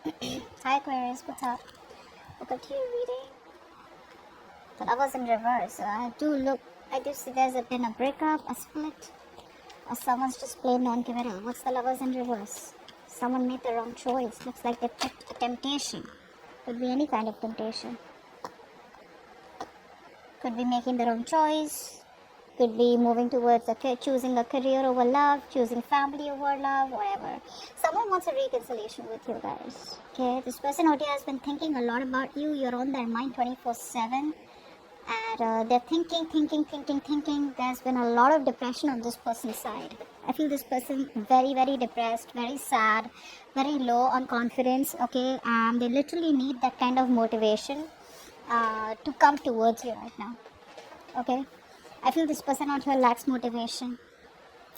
Hi Aquarius, what's up? Welcome to your reading. The Lovers in reverse. I do see been a breakup, a split, or someone's just plain non-committal. What's the Lovers in reverse? Someone made the wrong choice. Looks like they picked a temptation. Could be any kind of temptation. Could be making the wrong choice. Could be moving towards choosing a career over love, choosing family over love, whatever. Someone wants a reconciliation with you guys. Okay, this person out here has been thinking a lot about you. You're on their mind 24/7. And they're thinking. There's been a lot of depression on this person's side. I feel this person very, very depressed, very sad, very low on confidence. Okay, and they literally need that kind of motivation to come towards you right now. Okay, I feel this person out here lacks motivation,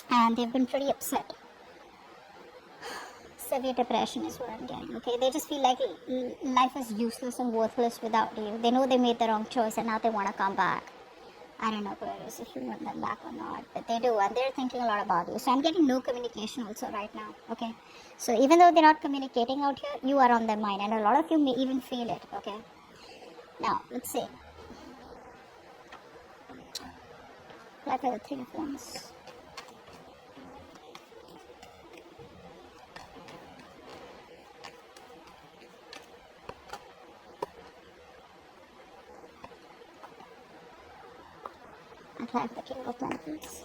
and they've been pretty upset. Severe depression is what I'm getting. Okay, they just feel like life is useless and worthless without you. They know they made the wrong choice, and now they want to come back. I don't know, Aquarius, if you want them back or not, but they do, and they're thinking a lot about you. So I'm getting no communication also right now. Okay, so even though they're not communicating out here, you are on their mind, and a lot of you may even feel it. Okay, now let's see. Like the Three of Wands. And like the King of Pentacles.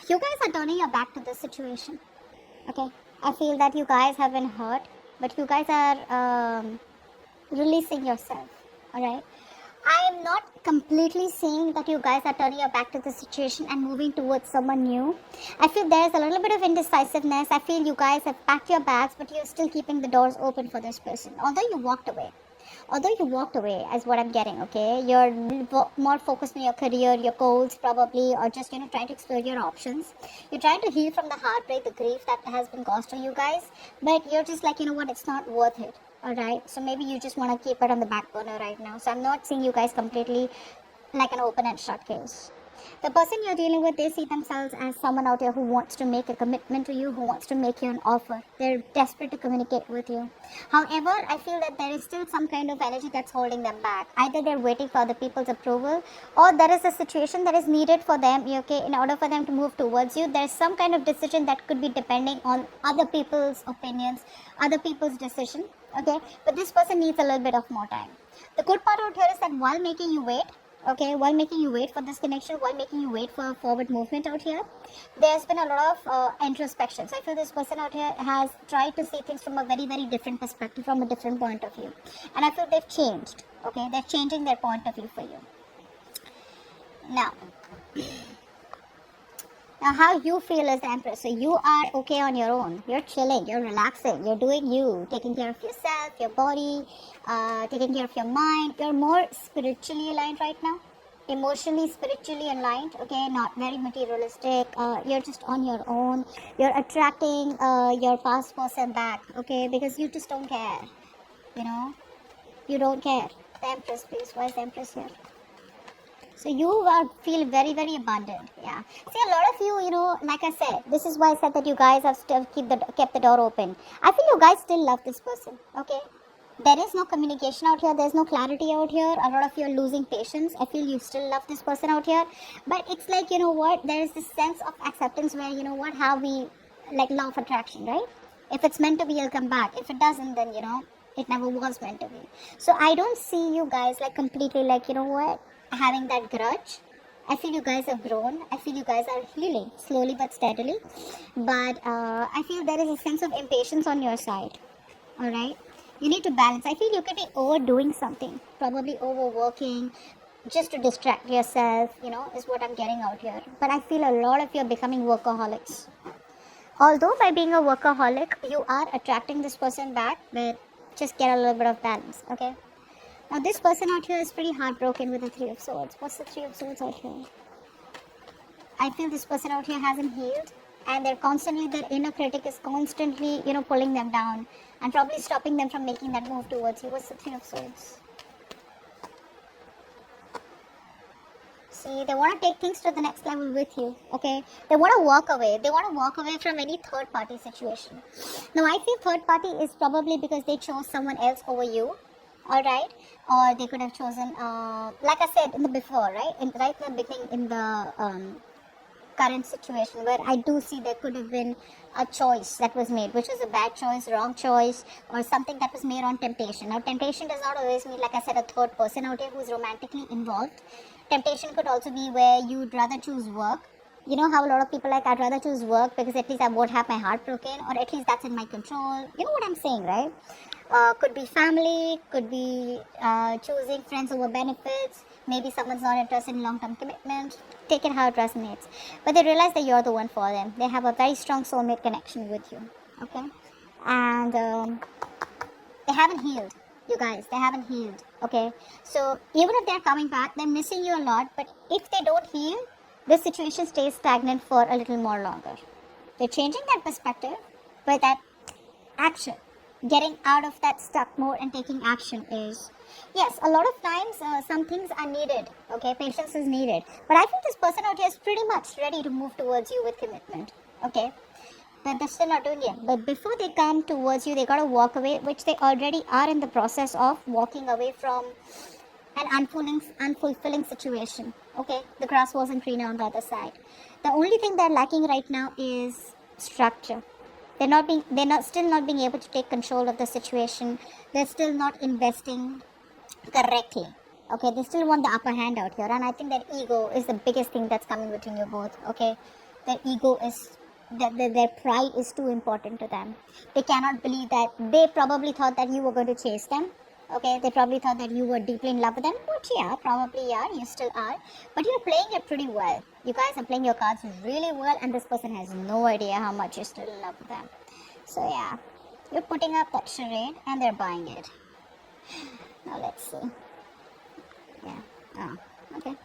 You guys are turning your back to this situation. Okay, I feel that you guys have been hurt, but you guys are releasing yourself. Alright, I am not completely saying that you guys are turning your back to the situation and moving towards someone new. I feel there's a little bit of indecisiveness. I feel you guys have packed your bags, but you're still keeping the doors open for this person, although you walked away. Is what I'm getting. Okay, you're more focused on your career, your goals probably, or just trying to explore your options. You're trying to heal from the heartbreak, the grief that has been caused to you guys, but you're just like, what, it's not worth it. Alright, so maybe you just want to keep it on the back burner right now. So I'm not seeing you guys completely like an open and shut case. The person you're dealing with, they see themselves as someone out here who wants to make a commitment to you, who wants to make you an offer. They're desperate to communicate with you. However, I feel that there is still some kind of energy that's holding them back. Either they're waiting for other people's approval, or there is a situation that is needed for them, okay, in order for them to move towards you. There's some kind of decision that could be depending on other people's opinions, other people's decision, okay, but this person needs a little bit of more time. The good part out here is that while making you wait, while making you wait for this connection, while making you wait for a forward movement out here, there's been a lot of introspection. So I feel this person out here has tried to see things from a very, very different perspective, from a different point of view. And I feel they've changed, okay? They're changing their point of view for you. Now, how you feel as the Empress. So you are okay on your own. You're chilling, you're relaxing, you're doing you, taking care of yourself, your body, taking care of your mind. You're more spiritually aligned right now, emotionally, spiritually aligned, okay, not very materialistic. You're just on your own. You're attracting your past person back, okay, because you just don't care, you don't care. The Empress, please. Why is the Empress here? So you feel very, very abundant. Yeah. See, a lot of you, like I said, this is why I said that you guys have still kept the door open. I feel you guys still love this person. Okay. There is no communication out here. There's no clarity out here. A lot of you are losing patience. I feel you still love this person out here. But it's like, there is this sense of acceptance where, how we, like law of attraction, right? If it's meant to be, it'll come back. If it doesn't, then, it never was meant to be. So I don't see you guys like completely like, having that grudge. I feel you guys have grown. I feel you guys are healing slowly but steadily. But I feel there is a sense of impatience on your side. Alright? You need to balance. I feel you could be overdoing something. Probably overworking just to distract yourself, is what I'm getting out here. But I feel a lot of you are becoming workaholics. Although by being a workaholic, you are attracting this person back, but just get a little bit of balance, okay? Now this person out here is pretty heartbroken with the Three of Swords. What's the Three of Swords out here? I feel this person out here hasn't healed. and they're constantly, their inner critic is constantly, pulling them down and probably stopping them from making that move towards you. What's the Three of Swords? See, they want to take things to the next level with you, okay? They want to walk away. They want to walk away from any third party situation. Now, I feel third party is probably because they chose someone else over you, alright? Or they could have chosen, like I said in the before, right? Right in the beginning, in the current situation, where I do see there could have been a choice that was made, which was a bad choice, wrong choice, or something that was made on temptation. Now, temptation does not always mean, like I said, a third person out here who's romantically involved. Temptation could also be where you'd rather choose work. You know how a lot of people like, I'd rather choose work because at least I won't have my heart broken, or at least that's in my control. You know what I'm saying, right? Could be family, could be choosing friends over benefits. Maybe someone's not interested in long-term commitment. Take it how it resonates. But they realize that you're the one for them. They have a very strong soulmate connection with you. Okay? And they haven't healed. You guys, they haven't healed. Okay? So even if they're coming back, they're missing you a lot. But if they don't heal, this situation stays stagnant for a little more longer. They're changing that perspective, but that action, getting out of that stuck mode and taking action is, yes, a lot of times some things are needed, okay, patience is needed, but I think this person out here is pretty much ready to move towards you with commitment, okay, but they're still not doing it. But before they come towards you, they gotta walk away, which they already are in the process of walking away from an unfulfilling situation, okay. The grass wasn't greener on the other side. The only thing they're lacking right now is structure. They're still not being able to take control of the situation. They're still not investing correctly. Okay, they still want the upper hand out here, and I think that ego is the biggest thing that's coming between you both. Okay, their ego is their pride is too important to them. They cannot believe that they probably thought that you were going to chase them. Okay, they probably thought that you were deeply in love with them, which yeah, probably are, you still are, but you're playing it pretty well. You guys are playing your cards really well, and this person has no idea how much you're still in love with them. So yeah, you're putting up that charade and they're buying it. Now let's see. Yeah, oh, okay.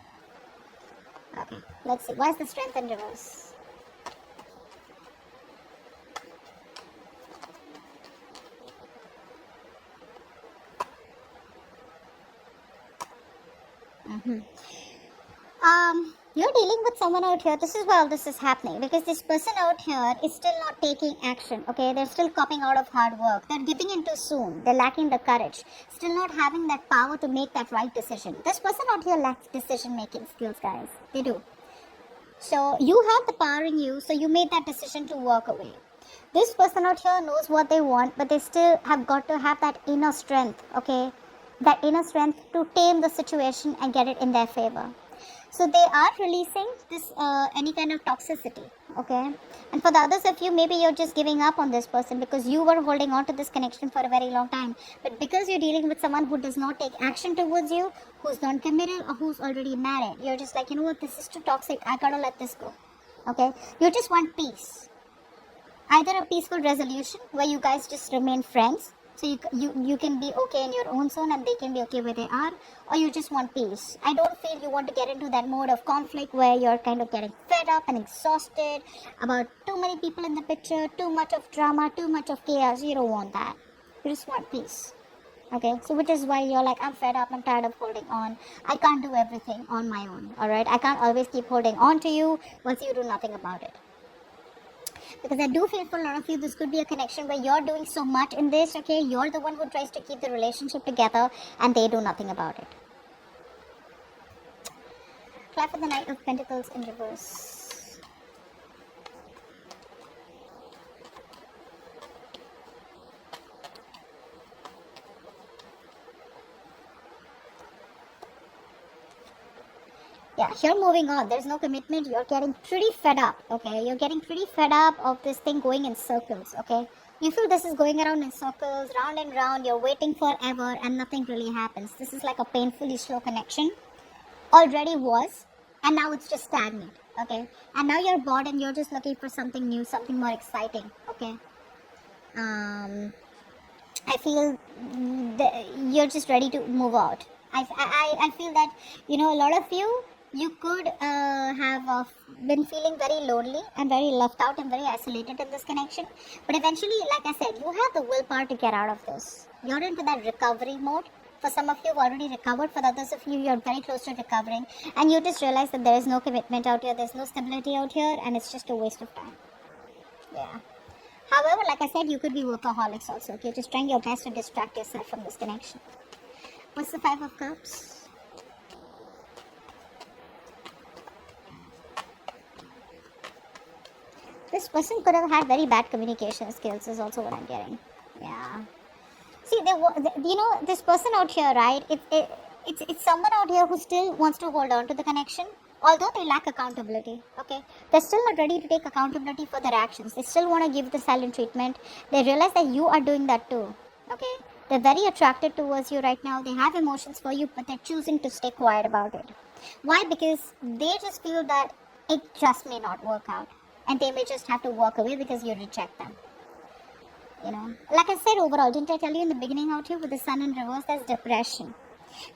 Okay, let's see, why is the Strength in reverse? You're dealing with someone out here. This is why all this is happening, because this person out here is still not taking action. Okay, they're still copping out of hard work. They're giving in too soon. They're lacking the courage. Still not having that power to make that right decision. This person out here lacks decision making skills, guys. They do. So you have the power in you. So you made that decision to walk away. This person out here knows what they want, but they still have got to have that inner strength. Okay, that inner strength to tame the situation and get it in their favor. So they are releasing this any kind of toxicity, okay? And for the others of you, maybe you're just giving up on this person because you were holding on to this connection for a very long time. But because you're dealing with someone who does not take action towards you, who's non-committed or who's already married, you're just like, you know what, this is too toxic, I gotta let this go, okay? You just want peace. Either a peaceful resolution where you guys just remain friends, so you can be okay in your own zone and they can be okay where they are, or you just want peace. I don't feel you want to get into that mode of conflict where you're kind of getting fed up and exhausted about too many people in the picture, too much of drama, too much of chaos. You don't want that. You just want peace. Okay, so which is why you're like, I'm fed up, I'm tired of holding on. I can't do everything on my own, alright? I can't always keep holding on to you once you do nothing about it. Because I do feel for a lot of you, this could be a connection where you're doing so much in this, okay? You're the one who tries to keep the relationship together and they do nothing about it. Clap for the Knight of Pentacles in reverse. Yeah, you're moving on. There's no commitment. You're getting pretty fed up, okay? You're getting pretty fed up of this thing going in circles, okay? You feel this is going around in circles, round and round. You're waiting forever and nothing really happens. This is like a painfully slow connection. Already was, and now it's just stagnant, okay? And now you're bored and you're just looking for something new, something more exciting, okay? I feel you're just ready to move out. I feel that, you know, a lot of you, you could have been feeling very lonely and very left out and very isolated in this connection. But eventually, like I said, you have the willpower to get out of this. You're into that recovery mode. For some of you, you've already recovered. For others of you, you're very close to recovering. And you just realize that there is no commitment out here, there's no stability out here, and it's just a waste of time. Yeah. However, like I said, you could be workaholics also. Okay, just trying your best to distract yourself from this connection. What's the Five of Cups? This person could have had very bad communication skills is also what I'm getting. Yeah. See, this person out here, right? It's someone out here who still wants to hold on to the connection, although they lack accountability. Okay, they're still not ready to take accountability for their actions. They still want to give the silent treatment. They realize that you are doing that too. Okay, they're very attracted towards you right now. They have emotions for you, but they're choosing to stay quiet about it. Why? Because they just feel that it just may not work out, and they may just have to walk away because you reject them. Like I said, overall, didn't I tell you in the beginning out here with the sun in reverse, there's depression.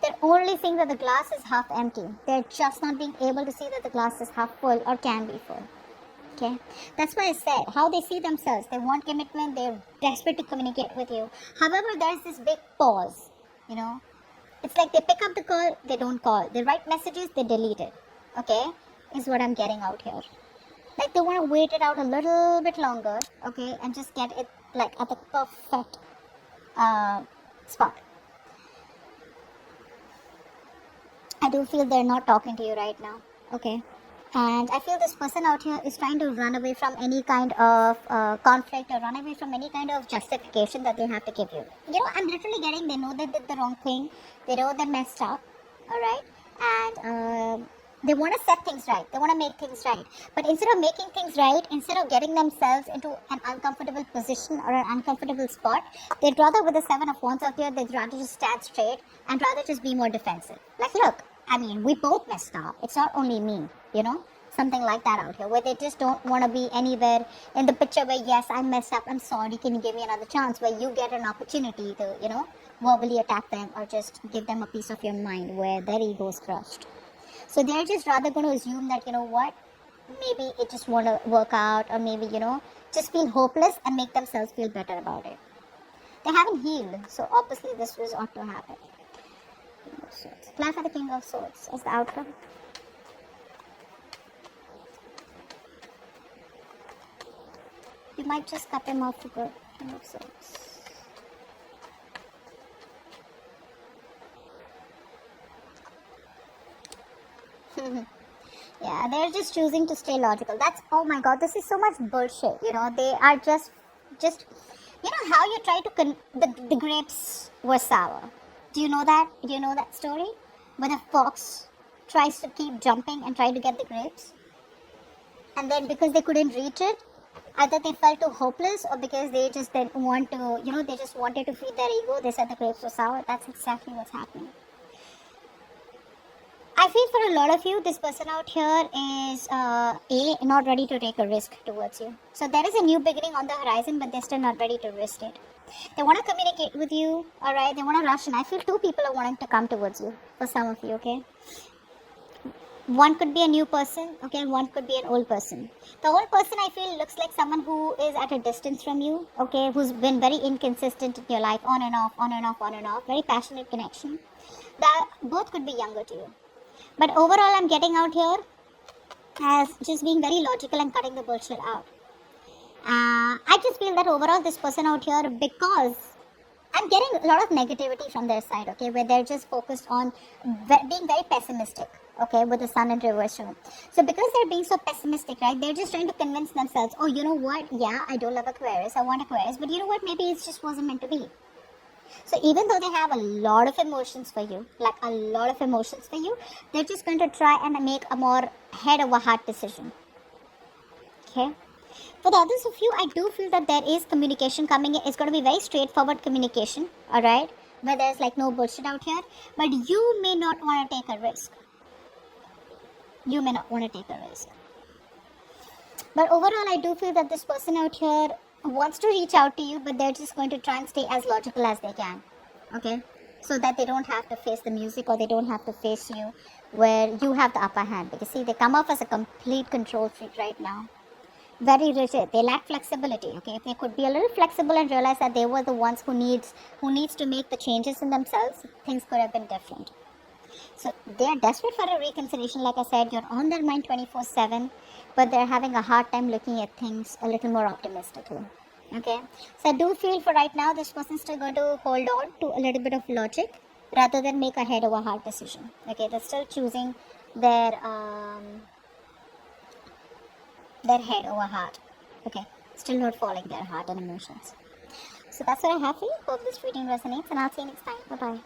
They're only seeing that the glass is half empty. They're just not being able to see that the glass is half full or can be full. Okay, that's why I said how they see themselves. They want commitment. They're desperate to communicate with you. However, there's this big pause. It's like they pick up the call, they don't call. They write messages, they delete it. Okay, is what I'm getting out here. Like they want to wait it out a little bit longer, okay, and just get it like at the perfect spot. I do feel they're not talking to you right now, okay, and I feel this person out here is trying to run away from any kind of conflict or run away from any kind of justification that they have to give you. I'm literally getting, they know they did the wrong thing, they know they messed up, alright, and they want to set things right. They want to make things right. But instead of making things right, instead of getting themselves into an uncomfortable position or an uncomfortable spot, they'd rather, with the Seven of Wands out here, they'd rather just stand straight and rather just be more defensive. Like, look, we both messed up. It's not only me, something like that out here, where they just don't want to be anywhere in the picture where, yes, I messed up, I'm sorry, can you give me another chance, where you get an opportunity to, verbally attack them or just give them a piece of your mind where their ego is crushed. So they're just rather going to assume that, maybe it just won't work out, or maybe, just feel hopeless and make themselves feel better about it. They haven't healed, so obviously this was ought to happen. King of Swords. Apply for the King of Swords as the outcome. You might just cut them off for good. King of Swords. Yeah, they're just choosing to stay logical. That's, oh my god, this is so much bullshit. They are just how you try to the grapes were sour. Do you know that? Do you know that story? Where the fox tries to keep jumping and try to get the grapes, and then because they couldn't reach it, either they felt too hopeless, or because they just didn't want to, they just wanted to feed their ego, they said the grapes were sour. That's exactly what's happening. I feel for a lot of you, this person out here is not ready to take a risk towards you. So there is a new beginning on the horizon, but they're still not ready to risk it. They want to communicate with you, alright? They want to rush in. I feel two people are wanting to come towards you, for some of you, okay? One could be a new person, okay? One could be an old person. The old person, I feel, looks like someone who is at a distance from you, okay? Who's been very inconsistent in your life, on and off, on and off, on and off. Very passionate connection. That both could be younger to you. But overall, I'm getting out here as just being very logical and cutting the bullshit out. I just feel that overall this person out here, because I'm getting a lot of negativity from their side, okay, where they're just focused on being very pessimistic, okay, with the sun in reverse. So because they're being so pessimistic, right, they're just trying to convince themselves, oh, you know what, yeah, I do love Aquarius, I want Aquarius, but you know what, maybe it just wasn't meant to be. So even though they have a lot of emotions for you, they're just going to try and make a more head over heart decision. Okay. For the others of you, I do feel that there is communication coming in. It's going to be very straightforward communication, alright, where there's like no bullshit out here. But you may not want to take a risk. But overall, I do feel that this person out here wants to reach out to you, but they're just going to try and stay as logical as they can. Okay, so that they don't have to face the music, or they don't have to face you where you have the upper hand. Because see, they come off as a complete control freak right now. Very rigid. They lack flexibility. Okay, if they could be a little flexible and realize that they were the ones who needs to make the changes in themselves, things could have been different. So they are desperate for a reconciliation. Like I said, you're on their mind 24/7, but they're having a hard time looking at things a little more optimistically. Okay, so I do feel for right now this person's still going to hold on to a little bit of logic rather than make a head over heart decision. Okay, they're still choosing their head over heart. Okay, still not following their heart and emotions. So that's what I have for you. Hope this reading resonates, and I'll see you next time. Bye bye.